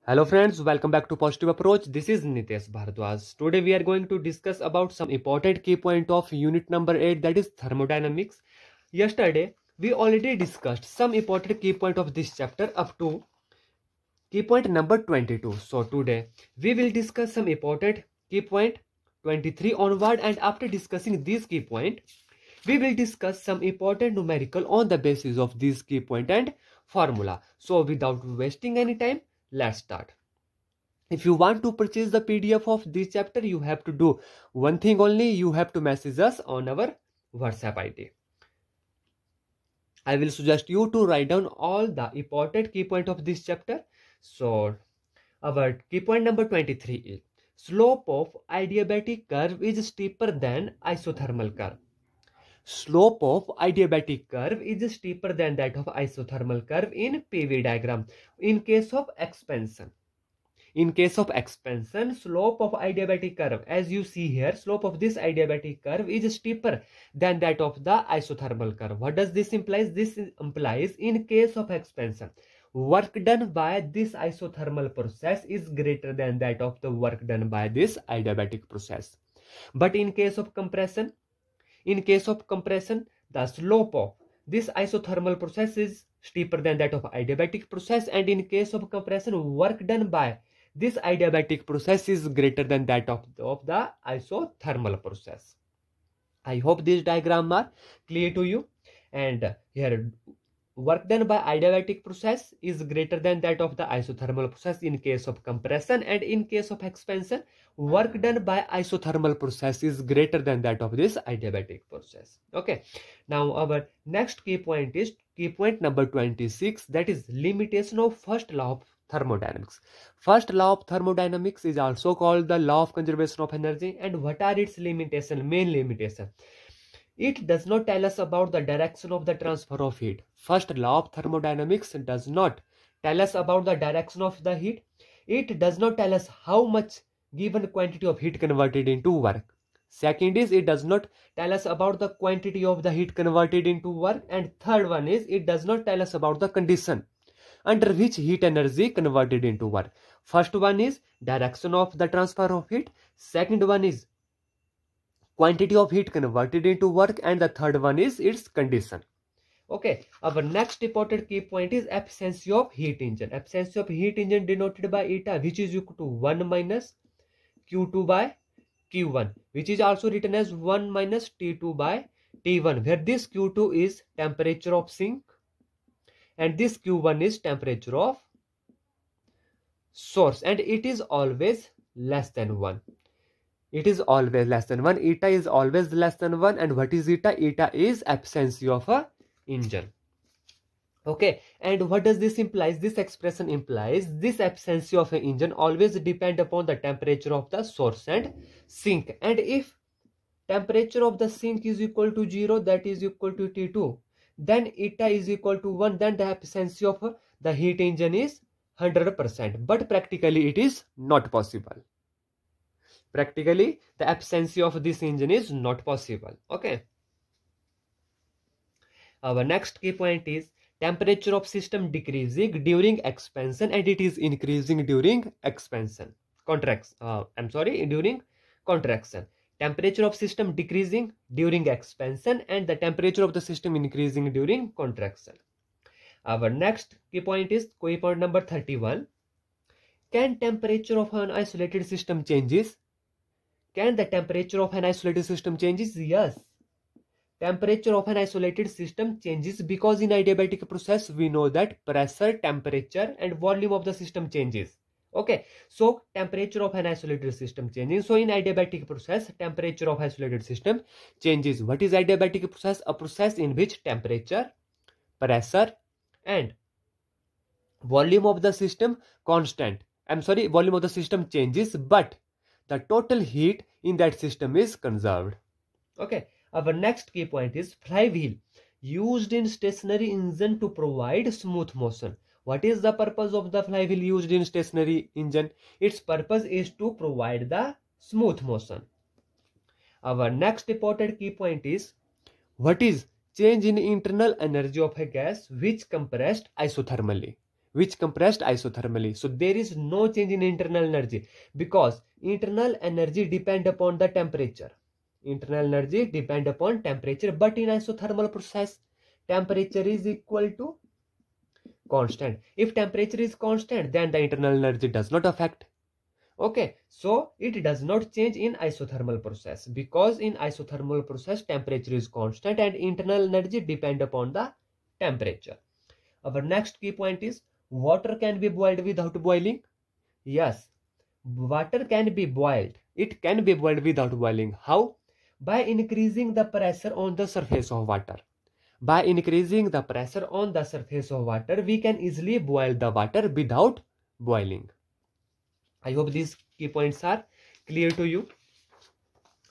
Hello friends, welcome back to Positive Approach. This is Nitesh Bharadwaj. Today we are going to discuss about some important key point of unit number 8, that is thermodynamics. Yesterday we already discussed some important key point of this chapter up to key point number 22. So today we will discuss some important key point 23 onward, and after discussing this key point we will discuss some important numerical on the basis of this key point and formula. So without wasting any time, let's start. If you want to purchase the PDF of this chapter, you have to do one thing only. You have to message us on our WhatsApp ID. I will suggest you to write down all the important key point of this chapter. So our key point number 23 is slope of adiabatic curve is steeper than isothermal curve. Slope of adiabatic curve is steeper than that of isothermal curve in PV diagram in case of expansion. In case of expansion, slope of adiabatic curve, as you see here, slope of this adiabatic curve is steeper than that of the isothermal curve. What does this imply? This implies in case of expansion, work done by this isothermal process is greater than that of the work done by this adiabatic process. But in case of compression, the slope of this isothermal process is steeper than that of adiabatic process, and in case of compression, work done by this adiabatic process is greater than that of the isothermal process. I hope these diagrams are clear to you. And here, work done by adiabatic process is greater than that of the isothermal process in case of compression, and in case of expansion, work done by isothermal process is greater than that of this adiabatic process. Okay, now our next key point is key point number 26, that is limitation of first law of thermodynamics. First law of thermodynamics is also called the law of conservation of energy. And what are its limitations? Main limitation: it does not tell us about the direction of the transfer of heat. First law of thermodynamics does not tell us about the direction of the heat. It does not tell us how much given quantity of heat converted into work. Second is, it does not tell us about the quantity of the heat converted into work. And third one is, it does not tell us about the condition under which heat energy converted into work. First one is direction of the transfer of heat. Second one is quantity of heat converted into work, and the third one is its condition. Okay, our next important key point is efficiency of heat engine. Efficiency of heat engine denoted by eta, which is equal to 1 minus Q2 by Q1, which is also written as 1 minus T2 by T1, where this Q2 is temperature of sink and this Q1 is temperature of source, and it is always less than 1. It is always less than 1. Eta is always less than 1. And what is eta? Eta is efficiency of a engine. Okay, and what does this imply? This expression implies this efficiency of an engine always depend upon the temperature of the source and sink. And if temperature of the sink is equal to 0, that is equal to T2, then eta is equal to 1, then the efficiency of the heat engine is 100%. But practically it is not possible. Practically the efficiency of this engine is not possible. Okay, our next key point is temperature of system decreasing during expansion and it is increasing during expansion. During contraction. Temperature of system decreasing during expansion and the temperature of the system increasing during contraction. Our next key point is key point number 31. Can temperature of an isolated system changes? Can the temperature of an isolated system changes? Yes. Temperature of an isolated system changes because in adiabatic process we know that pressure, temperature and volume of the system changes. Okay, so temperature of an isolated system changes. So in adiabatic process, temperature of isolated system changes. What is adiabatic process? A process in which temperature, pressure and volume of the system volume of the system changes, but the total heat in that system is conserved. Okay, our next key point is flywheel used in stationary engine to provide smooth motion. What is the purpose of the flywheel used in stationary engine? Its purpose is to provide the smooth motion. Our next important key point is what is change in internal energy of a gas which compressed isothermally. which compressed isothermally. So there is no change in internal energy because internal energy depend upon the temperature. Internal energy depend upon temperature, but in isothermal process, temperature is equal to constant. If temperature is constant, then the internal energy does not affect. Okay, so it does not change in isothermal process because in isothermal process temperature is constant and internal energy depend upon the temperature. Our next key point is water can be boiled without boiling. Yes, water can be boiled. It can be boiled without boiling. How? By increasing the pressure on the surface of water. By increasing the pressure on the surface of water, we can easily boil the water without boiling. I hope these key points are clear to you.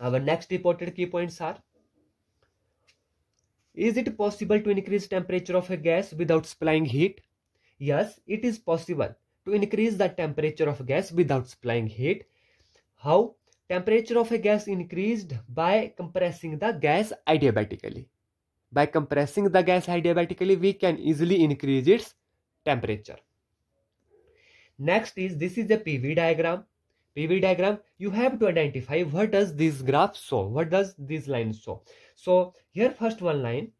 Our next important key points are: is it possible to increase temperature of a gas without supplying heat? Yes, it is possible to increase the temperature of gas without supplying heat. How? Temperature of a gas increased by compressing the gas adiabatically. By compressing the gas adiabatically, we can easily increase its temperature. Next is, this is a PV diagram. PV diagram, you have to identify what does this graph show, what does this line show. So here first one line,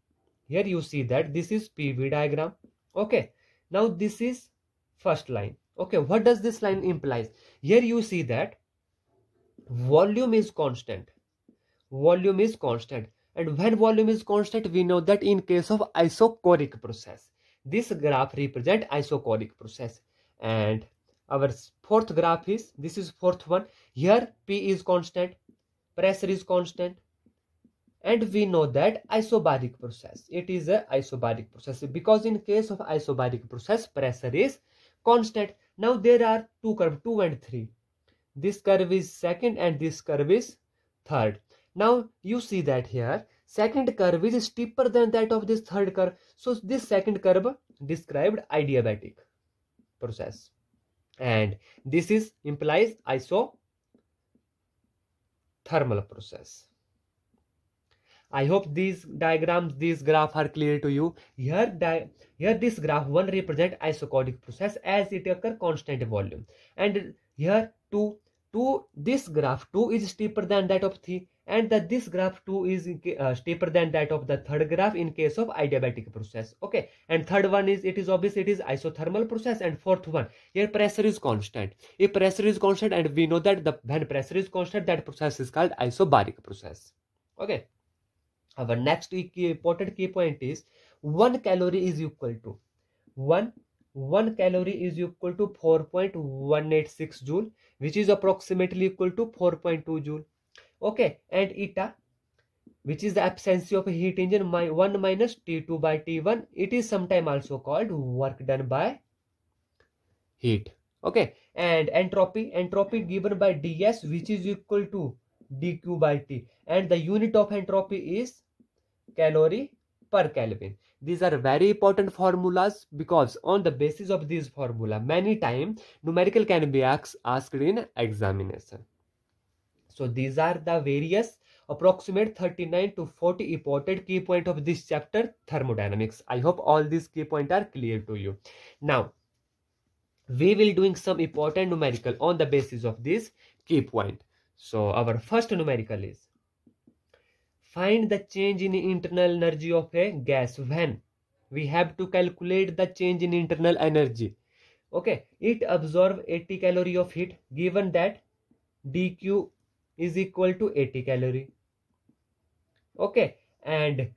here you see that this is PV diagram. Okay, now this is first line. Okay, what does this line implies? Here you see that volume is constant. Volume is constant, and when volume is constant, we know that in case of isochoric process, this graph represent isochoric process. And our fourth graph is, this is fourth one. Here P is constant, pressure is constant, and we know that isobaric process, it is a isobaric process because in case of isobaric process, pressure is constant. Now there are two curves, 2 and 3. This curve is second and this curve is third. Now you see that here second curve is steeper than that of this third curve. So this second curve described adiabatic process, and this is implies isothermal process. I hope these diagrams, these graphs are clear to you. Here this graph 1 represent isochoric process as it occur constant volume, and here 2 this graph 2 is steeper than that of 3, and this graph 2 is steeper than that of the third graph in case of adiabatic process. Okay, and third one is, it is obvious, it is isothermal process. And fourth one, here pressure is constant. If pressure is constant, and we know that when pressure is constant, that process is called isobaric process. Okay, our next important key point is 1 calorie is equal to 1 calorie is equal to 4.186 joule, which is approximately equal to 4.2 joule. Okay, and eta, which is the absence of a heat engine, 1 minus T2 by T1, it is sometimes also called work done by heat. Okay, and entropy given by ds, which is equal to dq by T, and the unit of entropy is calorie per Kelvin. These are very important formulas because on the basis of these formula, many times numerical can be asked in examination. So these are the various approximate 39 to 40 important key point of this chapter, thermodynamics. I hope all these key points are clear to you. Now we will doing some important numerical on the basis of this key point. So our first numerical is, find the change in internal energy of a gas when we have to calculate the change in internal energy. Okay, it absorbs 80 calorie of heat given that dq is equal to 80 calorie. Okay, and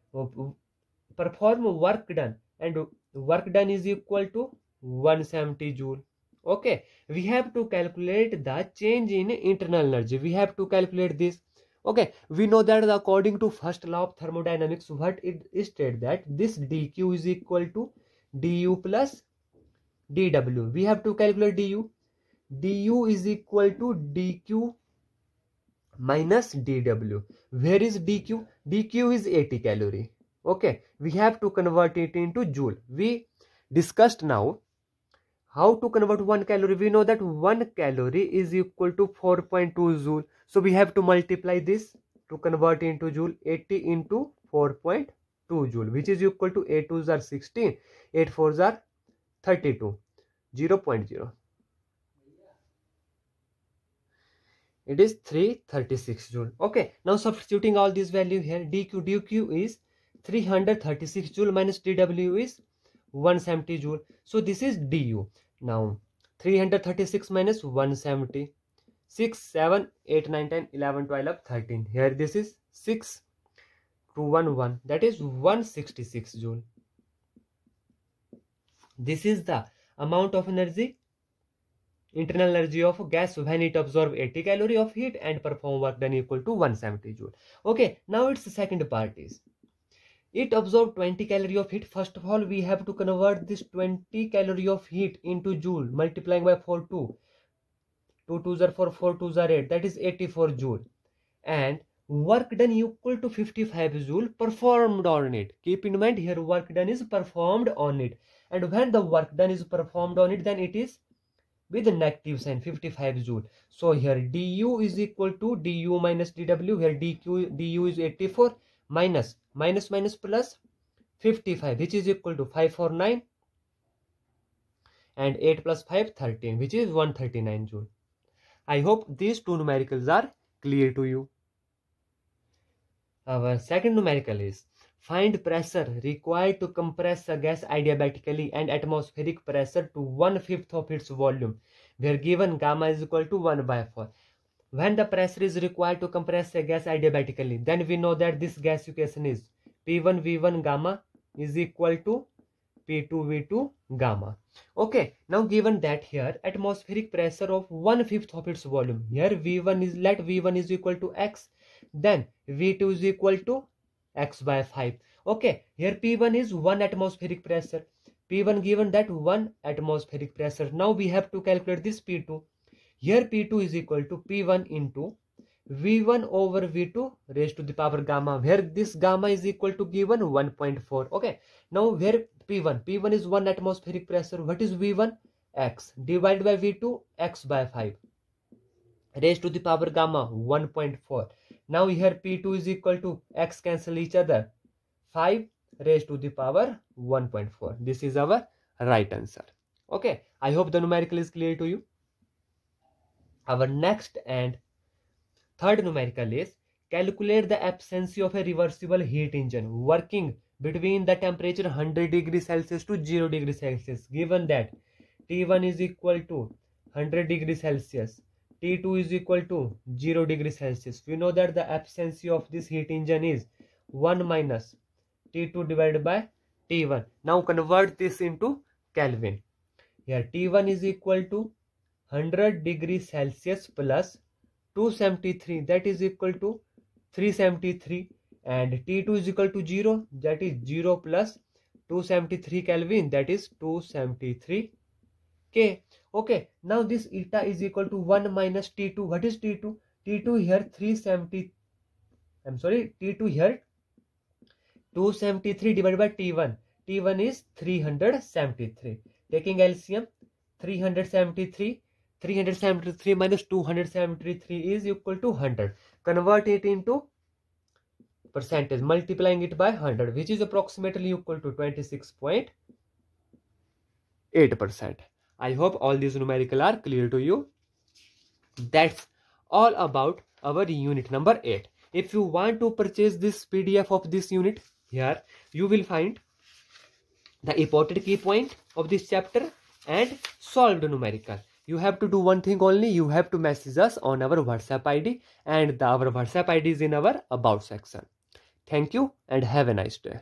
perform work done, and work done is equal to 170 joule. Okay, we have to calculate the change in internal energy. We have to calculate this. Okay, we know that according to first law of thermodynamics, what it states that this dq is equal to du plus dw. We have to calculate du. Du is equal to dq minus dw. Where is dq? dq is 80 calorie. Okay, we have to convert it into joule. We discussed now how to convert 1 calorie. We know that 1 calorie is equal to 4.2 joule. So we have to multiply this to convert into joule. 80 into 4.2 joule, which is equal to 8 2s are 16, 8 4s are 32. 0.0. It is 336 joule. Okay, now substituting all these value here, dq is 336 joule minus dw is 170 joule. So this is du. Now 336 minus 170, 6, 7, 8, 9, 10, 11, 12, 13. Here this is 6 to 1, 1. That is 166 joule. This is the amount of energy, internal energy of gas when it absorbs 80 calorie of heat and perform work done equal to 170 joule. Okay, now its second part is, it absorbed 20 calorie of heat. First of all, we have to convert this 20 calorie of heat into joule, multiplying by 4 2. 2 2s are 4, 4 2s are 8, that is 84 joule. And work done equal to 55 joule performed on it. Keep in mind here work done is performed on it. And when the work done is performed on it, then it is with the negative sign, 55 joule. So here du is equal to du minus dw. Here du is 84 minus plus 55, which is equal to 549, and 8 plus 5, 13, which is 139 joule. I hope these two numericals are clear to you. Our second numerical is, find pressure required to compress a gas adiabatically and atmospheric pressure to 1/5 of its volume, where given gamma is equal to 1/4. When the pressure is required to compress a gas adiabatically, then we know that this gas equation is P1 V1 gamma is equal to P2 V2 gamma. Okay, now given that here atmospheric pressure of 1/5 of its volume, here V1 is, let V1 is equal to X, then V2 is equal to X by 5. Okay, here P1 is 1 atmospheric pressure. P1 given that 1 atmospheric pressure. Now we have to calculate this P2. Here P2 is equal to P1 into V1 over V2 raised to the power gamma, where this gamma is equal to given 1.4. Okay, now where P1 is 1 atmospheric pressure. What is V1? X divided by V2, X by 5 raised to the power gamma 1.4. Now here P2 is equal to X, cancel each other, 5 raised to the power 1.4. This is our right answer. Okay, I hope the numerical is clear to you. Our next and third numerical is, calculate the efficiency of a reversible heat engine working between the temperature 100 degrees Celsius to 0 degrees Celsius, given that T1 is equal to 100 degrees Celsius, T2 is equal to 0 degrees Celsius. We know that the efficiency of this heat engine is 1 minus T2 divided by T1. Now convert this into Kelvin. Here T1 is equal to 100 degrees Celsius plus 273, that is equal to 373, and T2 is equal to 0, that is 0 plus 273 Kelvin, that is 273 K. Okay, now this eta is equal to 1 minus T2. What is T2? T2 here 370, T2 here 273 divided by T1. T1 is 373. Taking LCM, 373 minus 273 is equal to 100. Convert it into percentage, multiplying it by 100, which is approximately equal to 26.8%. I hope all these numerical are clear to you. That's all about our unit number 8. If you want to purchase this PDF of this unit, here you will find the important key point of this chapter and solved numerical. You have to do one thing only, you have to message us on our WhatsApp ID, and our WhatsApp ID is in our about section. Thank you and have a nice day.